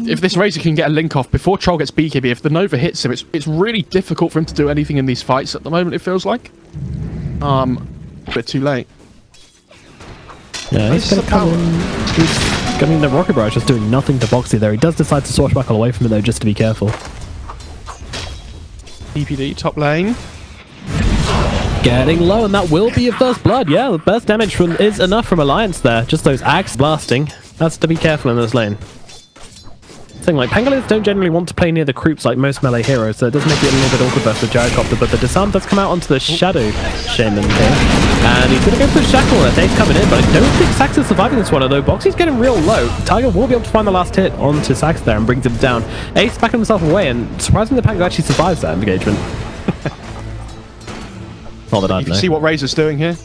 if this Razor can get a link off before Troll gets BKB, if the Nova hits him, it's really difficult for him to do anything in these fights at the moment, it feels like. A bit too late. Yeah, he's going to come in. He's getting the Rocket Barrage, just doing nothing to Boxy there. He does decide to swashbuckle away from it though, just to be careful. PPD, top lane. Getting low, and that will be a first blood. Yeah, the burst damage is enough from Alliance there. Just those axe blasting. That's to be careful in this lane. Thing like Pangoliers don't generally want to play near the creeps like most melee heroes, so it does make it a little bit awkward versus the Gyrocopter, but the disarm does come out onto the Shadow Shaman here. And he's going to go for the Shackle. Ace coming in, but I don't think Sax is surviving this one, although Boxy's getting real low. Tiger will be able to find the last hit onto Sax there and brings him down. Ace backing himself away, and surprisingly the Pango actually survives that engagement. Not that I know. You can see what Razor's doing here.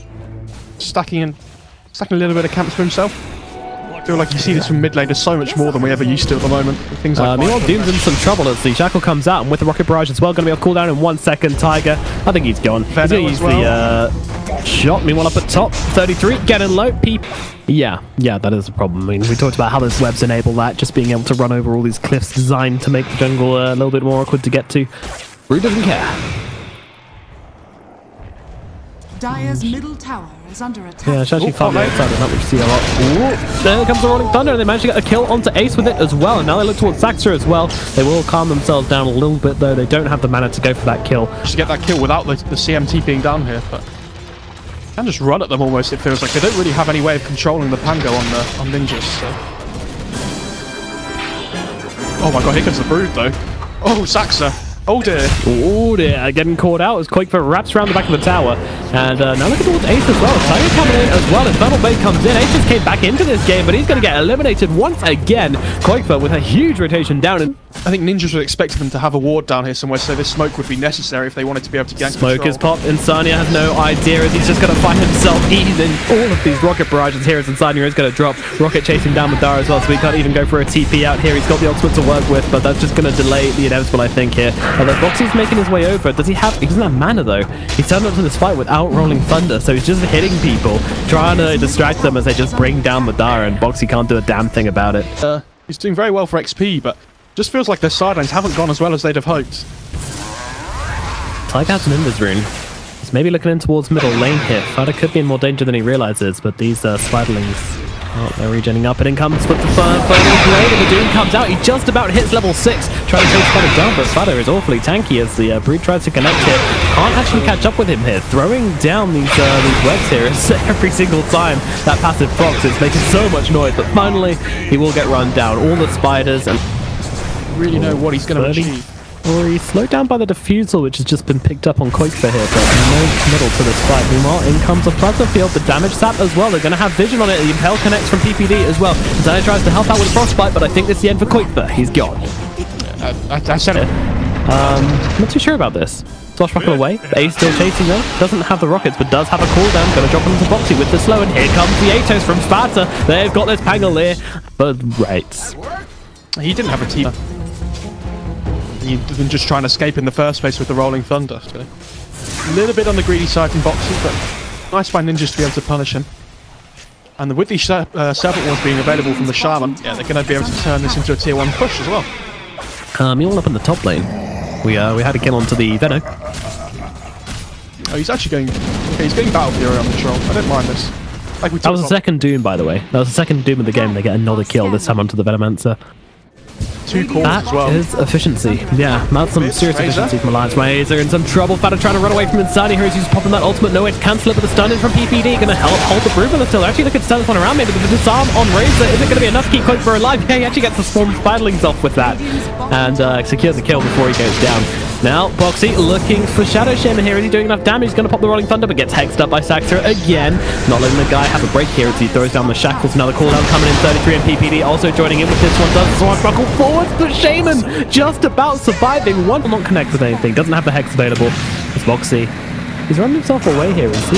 Stacking a little bit of camps for himself. I feel like you see this from mid lane. There's so much more than we ever used to at the moment. Things like meanwhile, Doom's in some trouble as the Shackle comes out, and with the Rocket Barrage as well, going to be on cooldown in 1 second. Tiger, I think he's gone. He's going to use the shot. Meanwhile, up at top, 33, getting low. Yeah, that is a problem. I mean, we talked about how those webs enable that, just being able to run over all these cliffs designed to make the jungle a little bit more awkward to get to. Brood doesn't care. Dire's middle tower is under attack. Yeah, it's actually far outside of that, which you see a lot. Ooh, there comes the Rolling Thunder, and they managed to get a kill onto Ace with it as well. And now they look towards Saxtra as well. They will calm themselves down a little bit, though. They don't have the mana to go for that kill. Just to get that kill without the CMT being down here, but can just run at them almost. It feels like they don't really have any way of controlling the Pango on ninjas. So. Oh my god, here comes the Brood though. Oh, Saxa. Oh dear. Oh dear, getting caught out as Quakefoot wraps around the back of the tower. And now looking towards Ace as well. Tiger coming in as well. Infernal Blade comes in. Ace just came back into this game, but he's going to get eliminated once again. Quakefoot with a huge rotation down. And I think Ninjas would expect them to have a ward down here somewhere, so this smoke would be necessary if they wanted to be able to get smoke is popped. Insania has no idea as he's just going to find himself easing all of these rocket barrages here as Insania is going to drop. Rocket chasing down Madara as well, so he can't even go for a TP out here. He's got the ultimate to work with, but that's just going to delay the inevitable, I think, here. Although Boxy's making his way over. He doesn't have mana though. He's turned up to this fight without Rolling Thunder, so he's just hitting people, trying to distract them as they just bring down Madara, and Boxy can't do a damn thing about it. He's doing very well for XP, but just feels like their sidelines haven't gone as well as they'd have hoped. Tiger has an Invis rune. He's maybe looking in towards middle lane here. Fighter could be in more danger than he realizes, but these Spiderlings, they're regenning up, and in comes with the Fernal Blade, and the Doom comes out. He just about hits level 6, trying to chase Spider down, but Spider is awfully tanky as the Brood tries to connect here. Can't actually catch up with him here, throwing down these webs here every single time. That passive procs is making so much noise, but finally he will get run down. All the spiders and really know what he's going to achieve. Or he's slowed down by the diffusal, which has just been picked up on Quakefoot here, but no committal to this fight. Meanwhile, in comes a Plasma Field, the damage sap as well. They're going to have vision on it. The Impel connects from PPD as well. Zaya tries to help out with Frostbite, but I think this is the end for Quakefoot. He's gone. I said it. I'm not too sure about this. Swashbuckle away. Ace still chasing though. Doesn't have the rockets, but does have a cooldown. Going to drop him into Boxy with the slow, and here comes the Atos from Sparta. They've got this Pangolier, but right. He didn't have a team. He didn't just try and escape in the first place with the Rolling Thunder. So. A little bit on the greedy side from Boxy, but nice by Ninjas to be able to punish him. And with these Serpent Wars being available from the Shaman, yeah, they're going to be able to turn this into a tier 1 push as well. Meanwhile, up in the top lane, we had a kill onto the Venom. Oh, he's actually going. Okay, he's getting Battle Fury on the troll. I don't mind this. Like that was the second Doom, by the way. That was the second Doom of the game. They get another kill this time onto the Venomancer. 2 cores as well. That is efficiency. Yeah, that's some serious efficiency from Alliance. Razor in some trouble. Fata trying to run away from Insania here. He's popping that ultimate. No way to cancel it, but the stun in from PPD. Going to help hold the Brood still. Actually, look at stun this one around maybe, but the disarm on Razor. Is it going to be enough to keep Quakefoot alive? Yeah, he actually gets the Swarm Spiderlings off with that. And secures a kill before he goes down. Now, Boxy looking for Shadow Shaman here. Is he doing enough damage? He's going to pop the Rolling Thunder, but gets hexed up by Saxtra again. Not letting the guy have a break here as he throws down the Shackles. Another cooldown coming in, 33, and PPD also joining in with this one. Does the Swashbuckle forwards, but Shaman just about surviving. One will not connect with anything. Doesn't have the Hex available. It's Boxy. He's running himself away here, is he?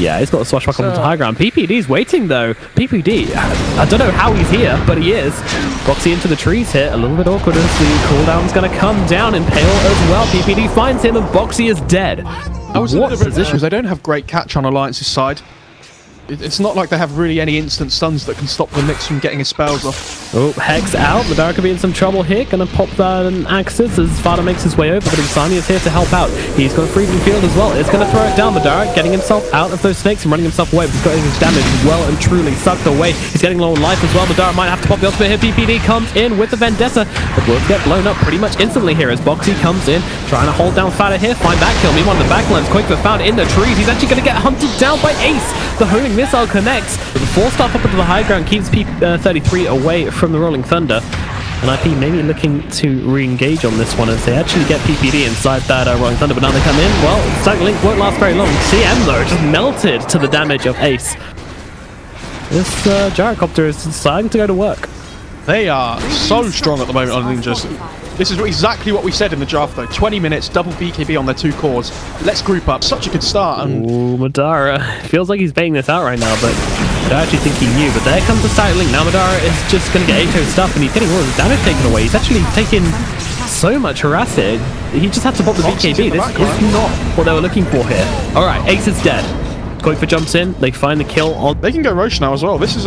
Yeah, he's got a Swashbuckle onto high ground. PPD's waiting, though. PPD, I don't know how he's here, but he is. Boxy into the trees here. A little bit awkward as the cooldown's going to come down. Impale as well. PPD finds him, and Boxy is dead. I was in a position because they don't have great catch on Alliance's side. It's not like they have really any instant stuns that can stop the Nyx from getting his spells off. Oh, Hex out. Madara could be in some trouble here. Gonna pop that in Axis as Fada makes his way over, but Insani is here to help out. He's got a freezing field as well. It's gonna throw it down. Madara getting himself out of those snakes and running himself away. But he's got his damage well and truly sucked away. He's getting low on life as well. Madara might have to pop the ultimate here. PPD comes in with the Vendetta, but will get blown up pretty much instantly here as Boxy comes in, trying to hold down Fada here. Find that kill. Meanwhile, the backlines quick but found in the trees. He's actually gonna get hunted down by Ace. The homing missile connects. The 4-star up into the high ground keeps P33 away from the Rolling Thunder. And NiP maybe looking to re-engage on this one as they actually get PPD inside that Rolling Thunder, but now they come in. Well, Static Link won't last very long. CM though just melted to the damage of Ace. This gyrocopter is deciding to go to work. They are so strong at the moment on Ninjas. This is exactly what we said in the draft though. 20 minutes, double BKB on their 2 cores. Let's group up. Such a good start. And ooh, Madara. Feels like he's baiting this out right now, but I actually think he knew. But there comes the Static Link. Now Madara is just going to get Aito's stuff, and he's getting all his damage taken away. He's actually taking so much harass here. He just had to pop the BKB. This is not what they were looking for here. Alright, Ace is dead. Koifa jumps in. They find the kill on... They can go Roche now as well. This is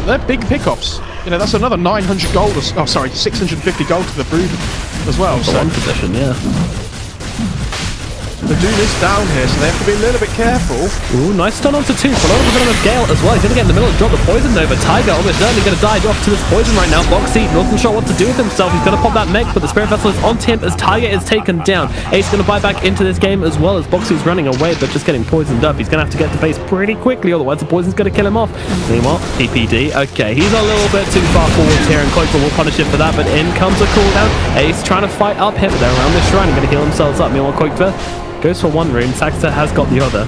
they're big pickups. You know, that's another 900 gold, oh sorry, 650 gold to the Brood as well. So one position, yeah. They do this down here, so they have to be a little bit careful. Ooh, nice stun onto 2. Follow up with another Gale as well. He's going to get in the middle and drop the poison over. Tiger almost certainly going to die off to this poison right now. Boxy not sure what to do with himself. He's going to pop that mech, but the Spirit Vessel is on him as Tiger is taken down. Ace going to buy back into this game as well as Boxy's running away, but just getting poisoned up. He's going to have to get to base pretty quickly, otherwise the poison's going to kill him off. Meanwhile, PPD, okay, he's a little bit too far forwards here, and Koifa will punish him for that, but in comes a cooldown. Ace trying to fight up here, but they're around this shrine and going to heal themselves up. Meanwhile, Koifa goes for one rune. Saxa has got the other.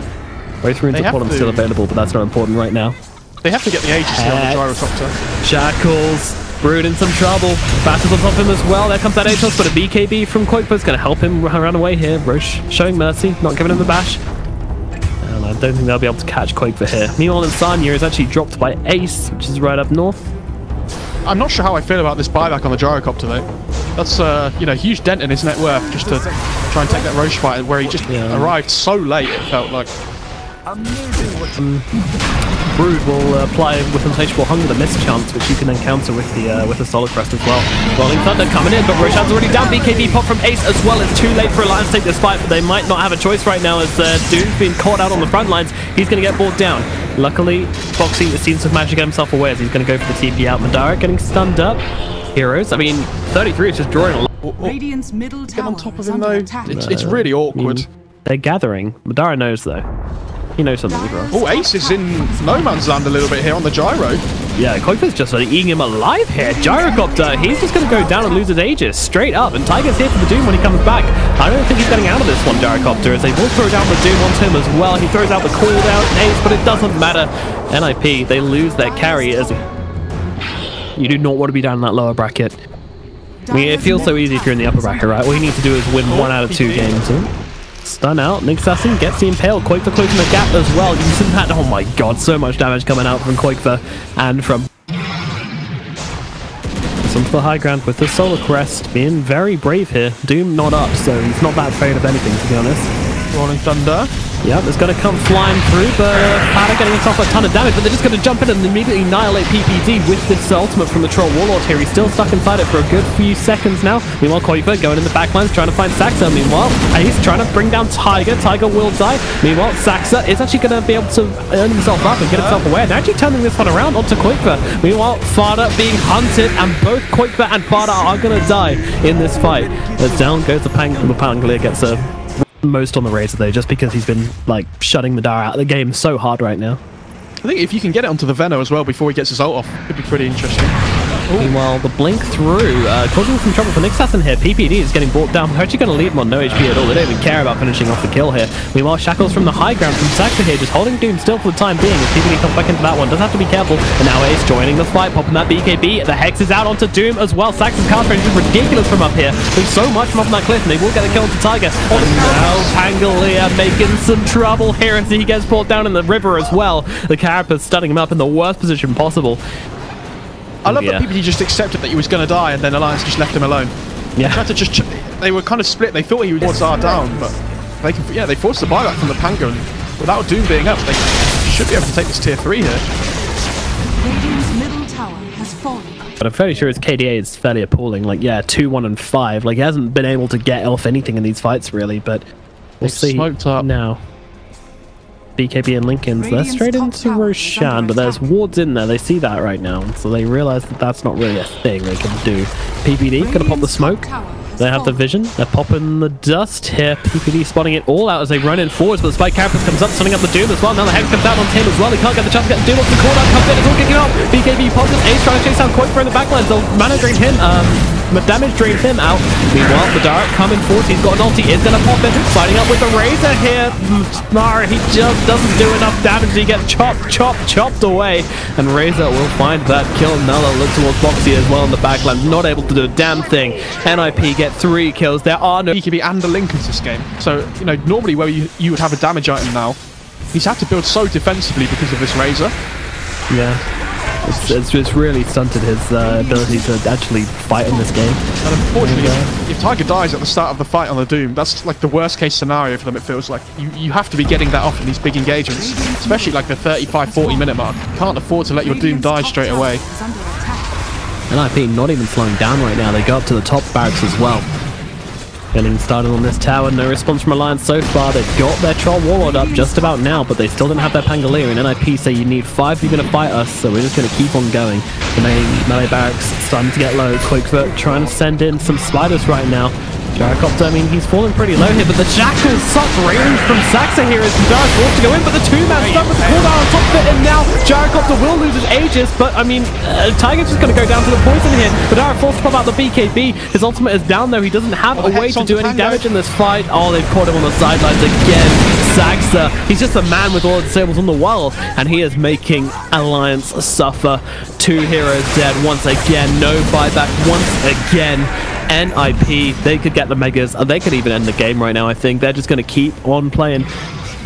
Both runes are still available, but that's not important right now. They have to get the Aegis here on the gyrocopter. Shackles. Brood in some trouble. Battles on top of him as well. There comes that Atos, but a BKB from Koifa is going to help him run away here. Roche showing mercy, not giving him the bash. And I don't think they'll be able to catch Koifa here. Meanwhile, Insania is actually dropped by Ace, which is right up north. I'm not sure how I feel about this buyback on the gyrocopter though. That's you know, huge dent in his net worth just to try and take that Roche fight where he just arrived so late, it felt like. Brood will apply with Insatiable Hunger the mischance, which you can encounter with the Solar Crest as well. Rolling Thunder coming in, but Roshan's already down. BKB pop from Ace as well. It's too late for Alliance to take this fight, but they might not have a choice right now as Doom's been caught out on the front lines. He's going to get brought down. Luckily, Boxy seems to have managed to get himself away as he's going to go for the TP out. Madara getting stunned up. Heroes, I mean, 33 is just drawing a lot. Radiant's middle tower Get on top of him though. attack. It's really awkward. They're gathering. Madara knows though. He knows something's wrong. Oh, Ace is in no man's land a little bit here on the gyro. Yeah, Koifa's just eating him alive here. Gyrocopter, he's just going to go down and lose his Aegis straight up. And Tiger's here for the Doom when he comes back. I don't think he's getting out of this one, Gyrocopter, as they will throw down the Doom onto him as well. He throws out the cooldown Ace, but it doesn't matter. NiP, they lose their carry as you do not want to be down in that lower bracket. I mean, it feels so easy if you're in the upper bracket, right? All you need to do is win 1 out of 2 games. Stun out. Nick Assassin gets the Impale. Koifa closing the gap as well. You see that? Oh my god, so much damage coming out from Koifa and from... Some to the high ground with the Solar Crest being very brave here. Doom not up, so he's not that afraid of anything, to be honest. Rolling Thunder. Yep, it's going to come flying through, but Pada getting himself a ton of damage, but they're just going to jump in and immediately annihilate PPD with this ultimate from the Troll Warlord here. He's still stuck inside it for a good few seconds now. Meanwhile, Koifa going in the backlines trying to find Saxa. Meanwhile, Ace trying to bring down Tiger. Tiger will die. Meanwhile, Saxa is actually going to be able to earn himself up and get himself away. And actually turning this one around onto Koifa. Meanwhile, Fada being hunted, and both Koifa and Fada are going to die in this fight. As down goes the Pangolier, gets a... most on the Razor though, just because he's been like shutting Madara out of the game so hard right now. I think if you can get it onto the Veno as well before he gets his ult off, could be pretty interesting. Meanwhile, the blink through, causing some trouble for Nick Assassin here. PPD is getting brought down. They're actually going to leave him on no HP at all. They don't even care about finishing off the kill here. Meanwhile, Shackles from the high ground from Saxa here, just holding Doom still for the time being. As PPD comes back into that one, does have to be careful. And now Ace joining the fight, popping that BKB. The Hex is out onto Doom as well. Saxa's counter range is ridiculous from up here. There's so much from up on that cliff, and they will get the kill to Tiger. And now Pangolier making some trouble here as he gets brought down in the river as well. The Carapace stunning him up in the worst position possible. I love that PPD just accepted that he was going to die, and then Alliance just left him alone. Yeah. They tried to just they were kind of split. They thought he would force R down, but they forced the buyback from the Pango, and without Doom being up, they should be able to take this tier 3 here. Radiant's middle tower has fallen. But I'm fairly sure his KDA is fairly appalling. Like, yeah, 2, 1, and 5. Like, he hasn't been able to get off anything in these fights, really, but we'll see smoked up now. BKB and Lincoln's, they're straight into Roshan, but there's wards in there. They see that right now, so they realize that that's not really a thing they can do. PPD gonna pop the smoke. They have the vision. They're popping the dust here. PPD spotting it all out as they run in forwards, but the Spike Carapace comes up, stunning up the Doom as well. Now the Hex comes out on him as well. He can't get the chance to get the Doom off the cooldown. Comes in, it's all kicking off. BKB pops his Ace, trying to chase down Quake for in the backline. So mana drain him. Damage drains him out. Meanwhile, Madara coming forward. He's got an ulti. Is going to pop in. Fighting up with the Razor here. Mara, he just doesn't do enough damage. He gets chopped away. And Razor will find that kill. Nala looks towards Boxy as well in the backline. Not able to do a damn thing. NiP get 3 kills. There are no BKB and the Lincolns this game. So, you know, normally where you would have a damage item now, he's had to build so defensively because of this Razor. Yeah. It's just really stunted his ability to actually fight in this game. And unfortunately, if Tiger dies at the start of the fight on the Doom, that's like the worst case scenario for them, it feels like. You have to be getting that off in these big engagements, especially like the 35-40 minute mark. You can't afford to let your Doom die straight away. NiP not even slowing down right now. They go up to the top barracks as well. Getting started on this tower, no response from Alliance so far. They've got their Troll Warlord up just about now, but they still didn't have their Pangolier, and NiP say you need 5 if you're going to fight us, so we're just going to keep on going. The main melee barracks starting to get low. Quickfoot trying to send in some spiders right now. Gyrocopter, I mean, he's falling pretty low here, but the Jackal sucks range from Saxa here as Madara's forced to go in, but the 2-man stuck with the cooldown on top of it, and now Gyrocopter will lose his Aegis, but I mean, Tiger's just going to go down to the poison here. Madara forced to pop out the BKB. His ultimate is down though. He doesn't have a way to do any damage in this fight. Oh, they've caught him on the sidelines again. Saxa, he's just a man with all the disables on the wall, and he is making Alliance suffer. 2 heroes dead once again. No buyback once again. NiP, they could get the Megas. They could even end the game right now, I think. They're just going to keep on playing.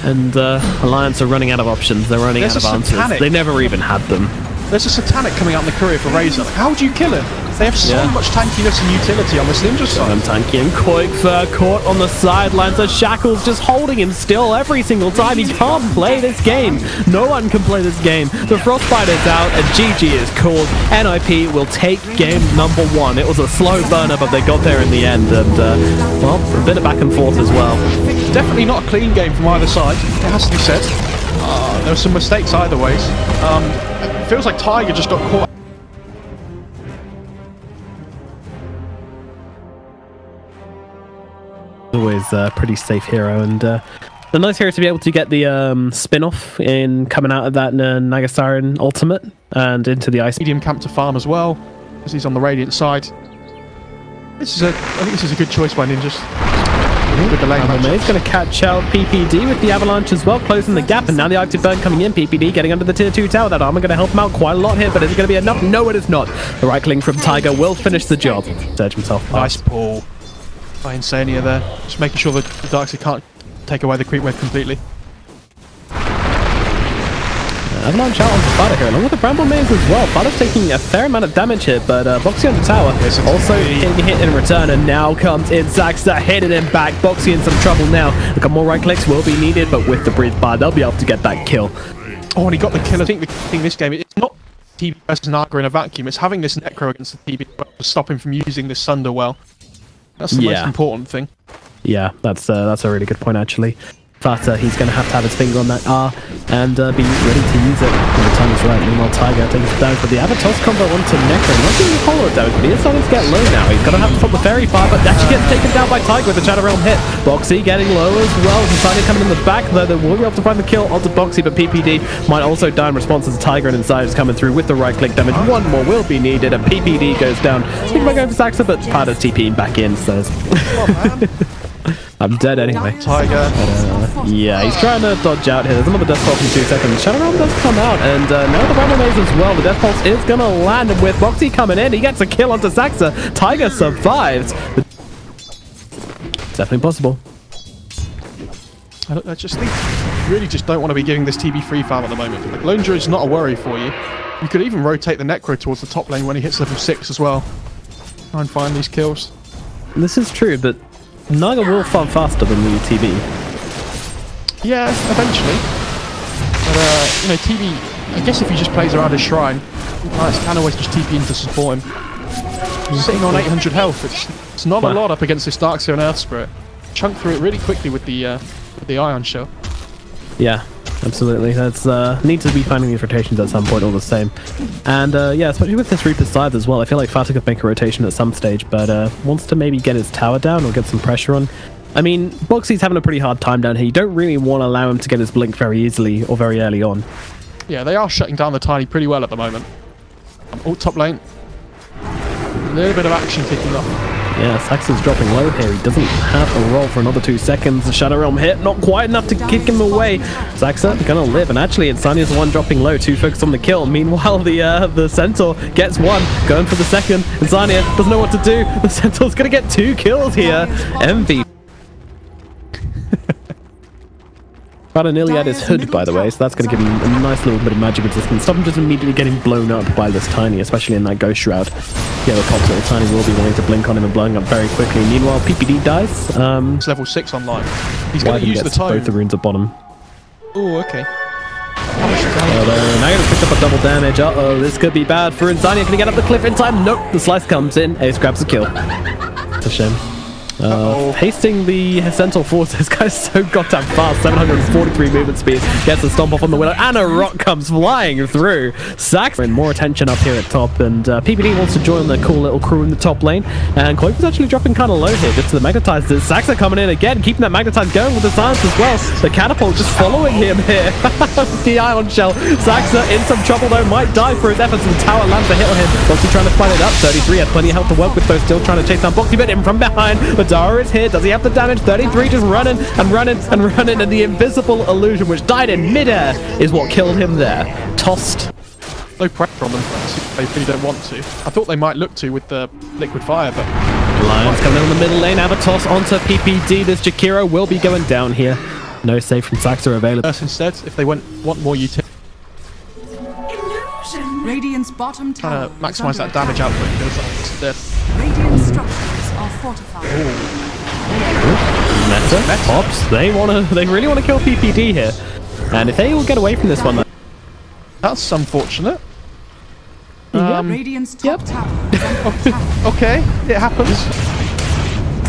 And Alliance are running out of options. They're running out of answers. They never even had them. There's a Satanic coming out in the career for Razor. Like, how would you kill him? They have so much tankiness and utility on this ninja side. I'm tanky and Koikfer caught on the sidelines. The Shackle's just holding him still every single time. He can't play this game. No one can play this game. The Frostbite is out and GG is called. NiP will take game number 1. It was a slow burner, but they got there in the end. And, well, a bit of back and forth as well. Definitely not a clean game from either side, it has to be said. There were some mistakes either ways. It feels like Tiger just got caught. Always a pretty safe hero, and the nice hero to be able to get the spin-off in coming out of that Nagasaran ultimate and into the ice medium camp to farm as well, as he's on the Radiant side. I think this is a good choice by Ninjas. With the lane He's going to catch out PPD with the Avalanche as well, closing the gap, and now the Arctic Burn coming in. PPD getting under the tier 2 tower. That armor going to help him out quite a lot here, but is it going to be enough? No, it is not. The right click from Tiger will finish the job. Surge himself past. Nice pull by Insania there. Just making sure that the Darkseid can't take away the creep wave completely. Avalanche out on Fada here, along with the Bramble Maze as well. Fada's taking a fair amount of damage here, but Boxy on the tower also getting a hit in return, and now comes in Saxa, hitting him back. Boxy in some trouble now. A couple more right clicks will be needed, but with the Breathe Fire, they'll be able to get that kill. Oh, and he got the kill. I think the thing this game, it's not TB versus Naga in a vacuum, it's having this Necro against the TB to stop him from using this Sunder well. That's the most important thing. Yeah, that's a really good point, actually. Fata, he's going to have his finger on that R and be ready to use it when the time is right. Meanwhile, Tiger takes it down for the Avatos combo onto Necro. Not doing a whole lot of damage, but he is starting to get low now. He's going to have to pop the Fairy Fire, but actually gets taken down by Tiger with the Shadow Realm hit. Boxy getting low as well. Insania coming in the back, though. They will be able to find the kill onto Boxy, but PPD might also die in response as Tiger and Inside is coming through with the right click damage. One more will be needed, and PPD goes down. Thinking about going for Saxa, but Pada's TPing back in, so... I'm dead anyway. Tiger. Yeah, he's trying to dodge out here. There's another Death Pulse in 2 seconds. Shadow Realm does come out, and now the Bramble Maze as well. The Death Pulse is going to land, and with Boxy coming in, he gets a kill onto Saxa. Tiger survives. It's definitely possible. I just think you really just don't want to be giving this TB free farm at the moment. Like, Lone Druid is not a worry for you. You could even rotate the Necro towards the top lane when he hits level 6 as well. Try and find these kills. This is true, but Naga will farm faster than the TB. Yeah, eventually. But, you know, TP, I guess if he just plays around his shrine, nice, can always just TP in to support him. He's sitting on 800 health. It's not a lot up against this Darkseer and Earth Spirit. Chunk through it really quickly with the Ion Shell. Yeah, absolutely. That's need to be finding these rotations at some point all the same. And yeah, especially with this Reaper's Scythe as well. I feel like Fata could make a rotation at some stage, but wants to maybe get his tower down or get some pressure on. I mean, Boxy's having a pretty hard time down here. You don't really want to allow him to get his blink very easily or very early on. Yeah, they are shutting down the Tiny pretty well at the moment. Oh, top lane. A little bit of action kicking off. Yeah, Saxon's dropping low here. He doesn't have a roll for another 2 seconds. The Shadow Realm hit, not quite enough to kick him away. Saxa gonna live, and actually Insania's the one dropping low to focus on the kill. Meanwhile, the Centaur gets one, going for the second. Insania doesn't know what to do. The Centaur's gonna get 2 kills here. MVP. Fata nearly had his hood, by the way, so that's going to give him a nice little bit of magic resistance. Stop him just immediately getting blown up by this Tiny, especially in that Ghost Shroud. Yeah, the Cops little Tiny will be wanting to blink on him and blowing up very quickly. Meanwhile, PPD dies. It's level 6 online. He's going to use the tome. Both the runes at bottom. Oh, okay. Now he's picked up a double damage. Uh-oh, this could be bad for Insania. Can he get up the cliff in time? Nope. The slice comes in. Ace grabs the kill. It's a shame. Hasting the Centaur forward. This guy's so goddamn fast. 743 movement speed. Gets a stomp off on the Willow, and a rock comes flying through. Sax and more attention up here at top, and PPD wants to join the cool little crew in the top lane. And Cloak is actually dropping kind of low here, just to the magnetizers. Saxa coming in again, keeping that magnetize going with the silence as well. The catapult just following him here. The Ion Shell. Saxa in some trouble though, might die for his efforts, and the tower lands a hit on him. Boxy trying to fight it up. 33 had plenty of health to work with though, still trying to chase down Boxy, but in from behind. Madara is here. Does he have the damage? 33 just running and running and running, and the invisible illusion, which died in midair, is what killed him there. Tossed. No pressure on them. They really don't want to. I thought they might look to with the liquid fire, but Lions coming in on the middle lane. Avatos onto PPD. This Jakiro will be going down here. No save from Saxa available. Instead, if they want more utility, Radiant's bottom tower maximize that damage output because that's dead. Radiant structures are fortified. Meta. Pops. They really want to kill PPD here. And if they will get away from this one, that's unfortunate. Radiant's top tower. Okay, it happens.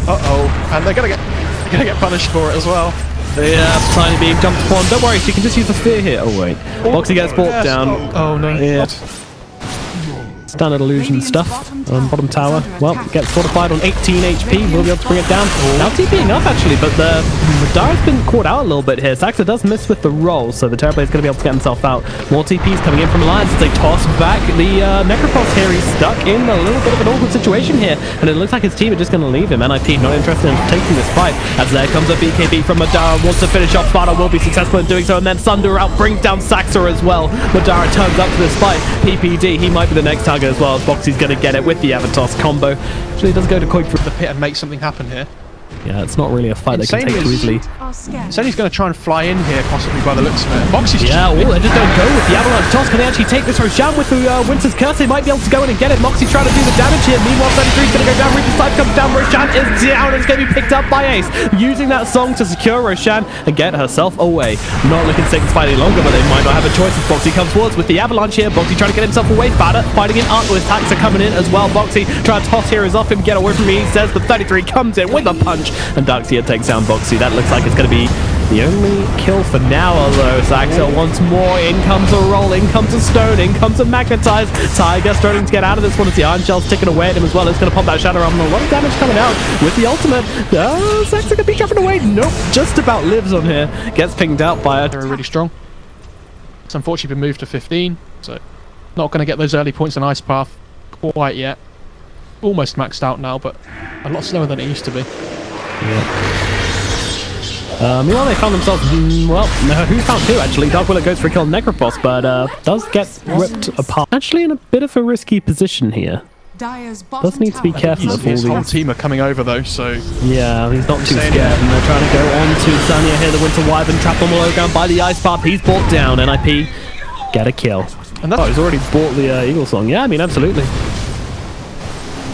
Uh-oh, and they're gonna get punished for it as well. Yeah, Tiny being jumped upon. Don't worry, she can just use the spear here. Oh wait, Boxy gets brought down. Oh no. Yeah. Standard illusion stuff on bottom tower. Well, gets fortified on 18 HP. Will be able to bring it down. Now TPing up actually, but the Madara's been caught out a little bit here. Saxa does miss with the roll, so the Terrorblade is going to be able to get himself out. More TPs coming in from Alliance as they toss back the Necropulse here. He's stuck in a little bit of an awkward situation here, and it looks like his team are just going to leave him. NiP not interested in taking this fight, as there comes a BKB from Madara. Wants to finish off. Fata will be successful in doing so, and then Thunder out brings down Saxa as well. Madara turns up to this fight. PPD, he might be the next target as well, as Boxy's going to get it with the Avatos combo. Actually, does go to Koik through the pit and make something happen here. Yeah, it's not really a fight they can take too easily. Insania's going to try and fly in here, possibly by the looks of it. Boxy's they just don't go with the Avalanche Toss. Can they actually take this Roshan with the Winter's Curse? They might be able to go in and get it. Moxie trying to do the damage here. Meanwhile, 33's going to go down. Reaper's Scythe comes down. Roshan is down, and it's going to be picked up by Ace. Using that song to secure Roshan and get herself away. Not looking satisfied any longer, but they might not have a choice as Boxy comes forwards with the Avalanche here. Boxy trying to get himself away. Fata fighting in art with attacks are coming in as well. Boxy trying to toss heroes off him, get away from me, he says, but 33 comes in with a punch, and Darkseer takes down Boxy. That looks like it's going to be the only kill for now, although Saxa once more. In comes a roll, in comes a stone, in comes a magnetize. Tiger starting to get out of this one as the Iron Shell's ticking away at him as well. It's going to pump that Shadow Realm, and a lot of damage coming out with the ultimate. Saxa could be jumping away. Nope, just about lives on here. Gets pinged out by it. They're really strong. It's unfortunately been moved to 15, so not going to get those early points in Ice Path quite yet. Almost maxed out now, but a lot slower than it used to be. Yeah. Meanwhile, they found themselves, who found two actually? Dark Willow goes for a kill on Necropos, but does get ripped apart. Actually in a bit of a risky position here. Does need to be careful of all these. His whole team are coming over though, so... Yeah, he's not too scared, and they're trying to go on to Sanya here, the Winter Wyvern, trapped on the low ground by the Ice Path. He's brought down, NiP get a kill. And that's he's already bought the Eagle Song. Yeah, I mean, absolutely.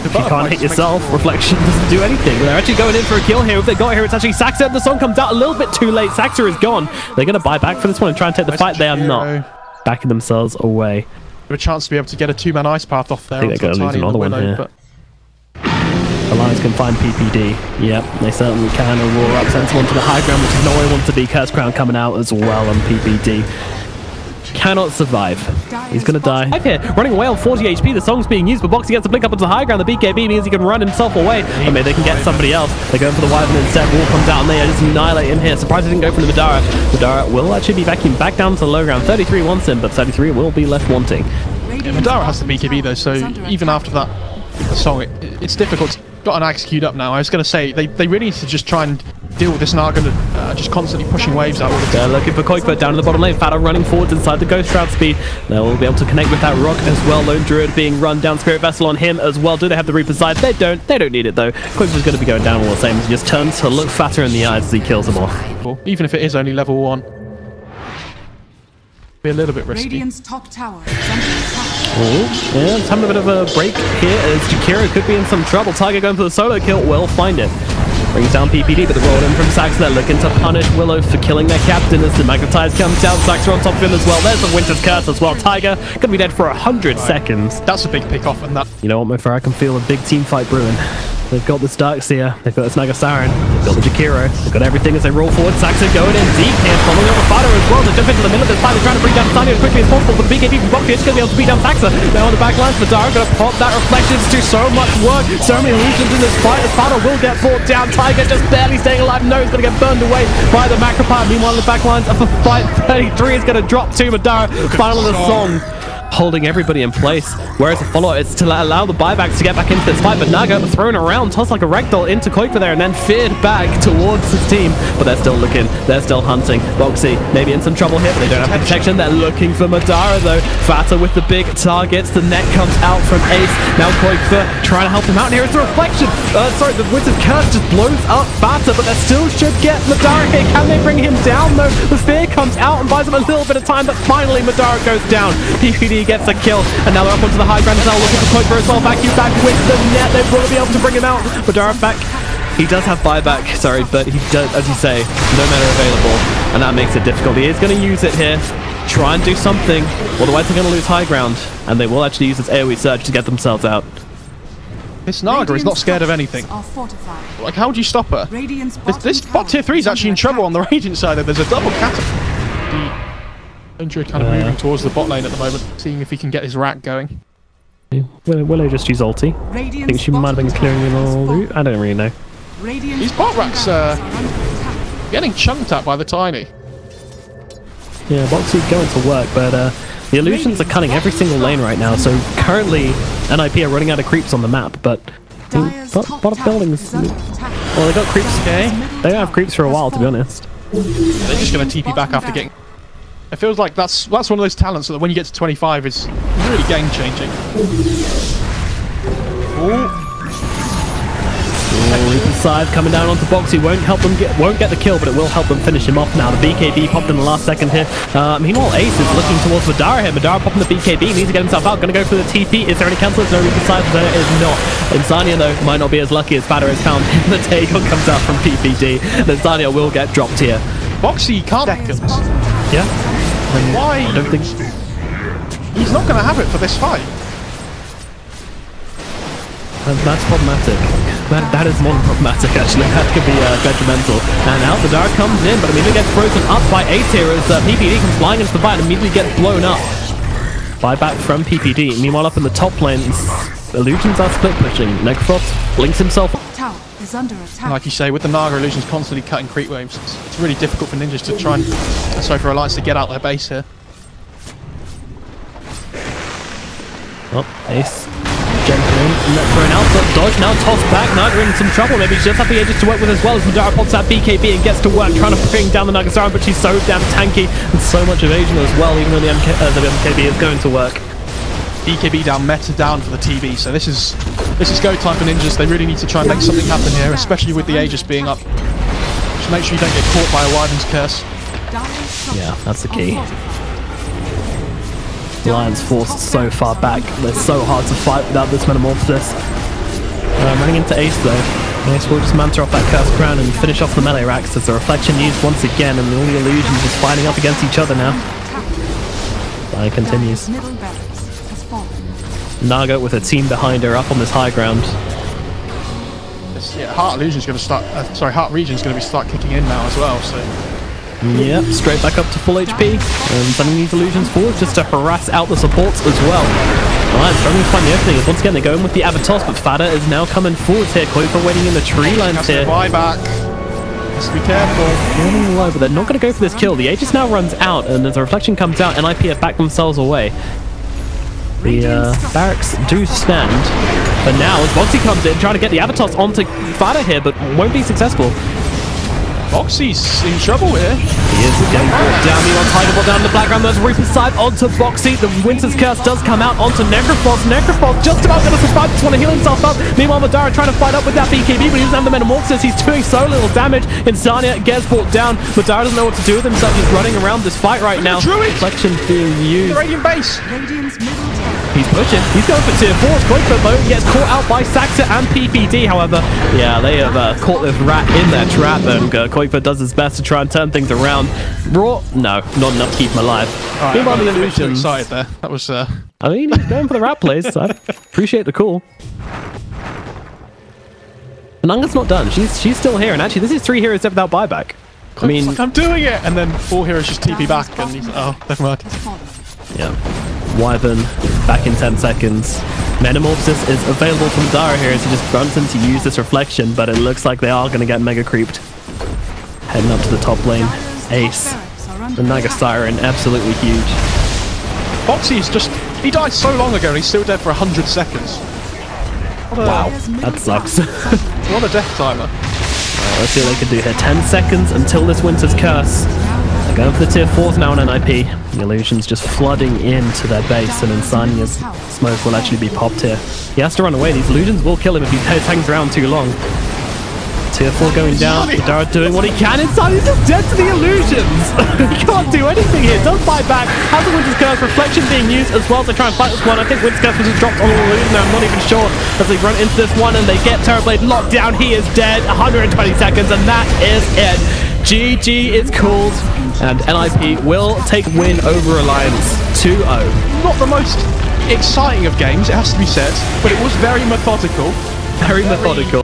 If you can't hit yourself, reflection doesn't do anything. They're actually going in for a kill here. If they got here, it's actually Saxa. The song comes out a little bit too late. Saxa is gone. They're going to buy back for this one and try and take the fight. They are not backing themselves away. A chance to be able to get a two-man ice path off there. I think they're going to lose another one here. The Lions can find PPD. Yep, they certainly can. Aurora up sends one to the high ground, which is not where he wants to be. Curse Crown coming out as well on PPD. Cannot survive. He's going to die. Up here, running away on 40 HP. The song's being used, but Boxy gets to blink up into the high ground. The BKB means he can run himself away. But maybe they can get somebody else. They're going for the Wyvern instead. Wall comes out and they just annihilate him here. Surprised they didn't go for the Madara. Madara will actually be vacuumed back down to the low ground. 33 wants him, but 33 will be left wanting. Yeah, Madara has the BKB though, so even after that song, it's difficult. Got an axe queued up now. I was going to say, they really need to just try and deal with this Naga just constantly pushing waves out all the time. They're looking for Koikba down in the bottom lane. Fado running forwards inside the Ghost Shroud speed. They'll be able to connect with that rock as well. Lone Druid being run down. Spirit Vessel on him as well. Do they have the Reaper side? They don't. They don't need it though. Koikba's going to be going down all the same. He just turns to look fatter in the eyes as he kills them off. Even if it is only level 1. Be a little bit risky. Radiant's top tower is under attack. Oh, yeah, it's having a bit of a break here as Jakiro could be in some trouble. Tiger going for the solo kill, will find it. Brings down PPD, but the roll in from Sax. They're looking to punish Willow for killing their captain as the Magnetize comes down. Sax are on top of him as well. There's the Winter's Curse as well. Tiger gonna be dead for 100 seconds. That's a big pick off, and that. You know what, my friend? I can feel a big team fight brewing. They've got this Darkseer, they've got this Nagasaran, they've got the Jakiro, they've got everything as they roll forward. Saxon going in deep here, following up with Fado as well. They jump into the middle of this fight, they're trying to bring down Sunny as quickly as possible, but the BKB from Boxy is going to be able to beat down Saxa. Now on the back lines, Madara going to pop that reflection to do so much work. So many illusions in this fight as Fado will get brought down. Tiger just barely staying alive. No, he's going to get burned away by the Macropod. Meanwhile, the back lines of the fight, 33 is going to drop to Madara. Final of the song, holding everybody in place, whereas the follow-up is to allow the buybacks to get back into this fight, but Naga thrown around, tossed like a ragdoll into Koikba there, and then feared back towards his team, but they're still looking, they're still hunting. Boxy maybe in some trouble here, but they don't have protection. They're looking for Madara though. Fata with the big targets, the net comes out from Ace. Now Koikba trying to help him out, and here is the reflection. Sorry, the Winter's Curse just blows up Fata, but they still should get Madara here. Can they bring him down though? The fear comes out and buys him a little bit of time, but finally Madara goes down. PPD gets a kill, and now they're up onto the high ground as well, looking for Koikba as well. Vacuum back with the net, they will be able to bring him out. Madara back. He does have buyback, sorry, but he does, as you say, no mana available, and that makes it difficult. He is going to use it here, try and do something, otherwise they're going to lose high ground, and they will actually use this AoE surge to get themselves out. This Naga is not scared of anything. Like, how would you stop her? This bot tier 3 is actually in trouble on the Radiant side. There's a double catapult. Andrew kind of moving towards the bot lane at the moment, seeing if he can get his rack going. Willow just use ulti. I think she might have been clearing him all route. I don't really know. These bot racks getting chunked at by the Tiny. Yeah, Boxy going to work, but the illusions are cutting every single lane right now, so currently NiP are running out of creeps on the map, but bot buildings, well, they got creeps, okay? They don't have creeps for a while, to be honest. They're just going to TP back after getting... It feels like that's one of those talents that when you get to 25 is really game changing. Reaper side coming down onto Boxy, won't get the kill, but it will help them finish him off now. The BKB popped in the last second here. Meanwhile, Ace is looking towards Madara here. Madara popping the BKB, needs to get himself out. Gonna go for the TP. Is there any cancel? No Reaper side. There is not. Insania though might not be as lucky as Fada is found. The takeoff comes out from PPD. Insania will get dropped here. Boxy can't seconds. Yeah. Why? I don't think he's not going to have it for this fight. That's problematic. That is more than problematic, actually. That could be detrimental. And out the Dark comes in, but immediately gets frozen up by Ace here as PPD comes flying into the fight and immediately gets blown up. Buyback from PPD. Meanwhile, up in the top lane, illusions are split pushing. Necrophos blinks himself. Tower is under attack. Like you say, with the Naga illusions constantly cutting creep waves, it's really difficult for ninjas to try and, for Alliance to get out their base here. Oh, Ace. Jumping in, net thrown out, but dodge now tossed back. Naga in some trouble. Maybe she just have the edges to work with as well as Madara pops that BKB and gets to work, trying to bring down the Nagasaran, but she's so damn tanky and so much evasion as well, even though the MKB is going to work. BKB down, meta down for the TB, so this is go time for ninjas. They really need to try and make something happen here, especially with the Aegis being up. Just make sure you don't get caught by a Wyvern's Curse. Yeah, that's the key. Lions forced so far back. They're so hard to fight without this Metamorphosis. Running into Ace though. Ace will just manta off that Cursed Crown and finish off the melee racks as the reflection used once again, and all the illusions just fighting up against each other now. Fire continues. Naga with a team behind her up on this high ground. Yeah, Heart Illusion's going to start. Heart Region's going to start kicking in now as well. So. Yep, straight back up to full HP, and sending these illusions forward just to harass out the supports as well. Alright, struggling to find the opening. Once again, they're going with the Avatos, but Fada is now coming forward here. Koifa waiting in the tree lines here. Buyback. Has to be careful. Running low, but they're not going to go for this kill. The Aegis now runs out, and as the reflection comes out, NiP have backed themselves away. The barracks do stand, but now as Boxy comes in, trying to get the Avatos onto Fada here, but won't be successful. Boxy's in trouble here. He is getting brought down. Meanwhile, Tigerball down in the background. There's Reaper's side onto Boxy. The Winter's Curse does come out onto Necrophos. Necrophos just about going to survive. Just want to heal himself up. Meanwhile, Madara trying to fight up with that BKB, but he doesn't have the Metamorphosis. He's doing so little damage. Insania gets brought down. Madara doesn't know what to do with himself. He's running around this fight right now. Reflection being used. The Radiant base. He's pushing. He's going for tier 4. Koifa though gets caught out by Saxa and PPD. However, yeah, they have caught this rat in their trap, and Koifa does his best to try and turn things around. Raw, no, not enough to keep him alive. Right, Meanwhile, the illusions. Excited there. That was. I mean, he's going for the rat plays. I appreciate the call. Nanga's not done. She's still here, and actually, this is 3 heroes without buyback. I mean, like, I'm doing it, and then 4 heroes just TP back, and he's oh, never mind. Yeah. Wyvern back in 10 seconds. Metamorphosis is available from Dara here as he just runs in to use this reflection, but it looks like they are going to get mega creeped. Heading up to the top lane. Ace. The Naga Siren, absolutely huge. Boxy's just... He died so long ago and he's still dead for 100 seconds. Wow, that sucks. What a death timer. Right, let's see what they can do here. 10 seconds until this Winter's Curse. They're going for the tier 4s now on NiP. The illusions just flooding into their base, and Insania's smoke will actually be popped here. He has to run away. These illusions will kill him if he hangs around too long. Tier 4 going down. Dara doing what he can. Insania's just dead to the illusions. He can't do anything here. Does fight back. Has the Winter's Curse reflection being used as well to try and fight this one. I think Winter's Curse was just dropped on the illusion. I'm not even sure as they run into this one and they get Terrorblade locked down. He is dead. 120 seconds, and that is it. GG is called, and NiP will take win over Alliance 2-0. Not the most exciting of games, it has to be said, but it was very methodical. Very methodical.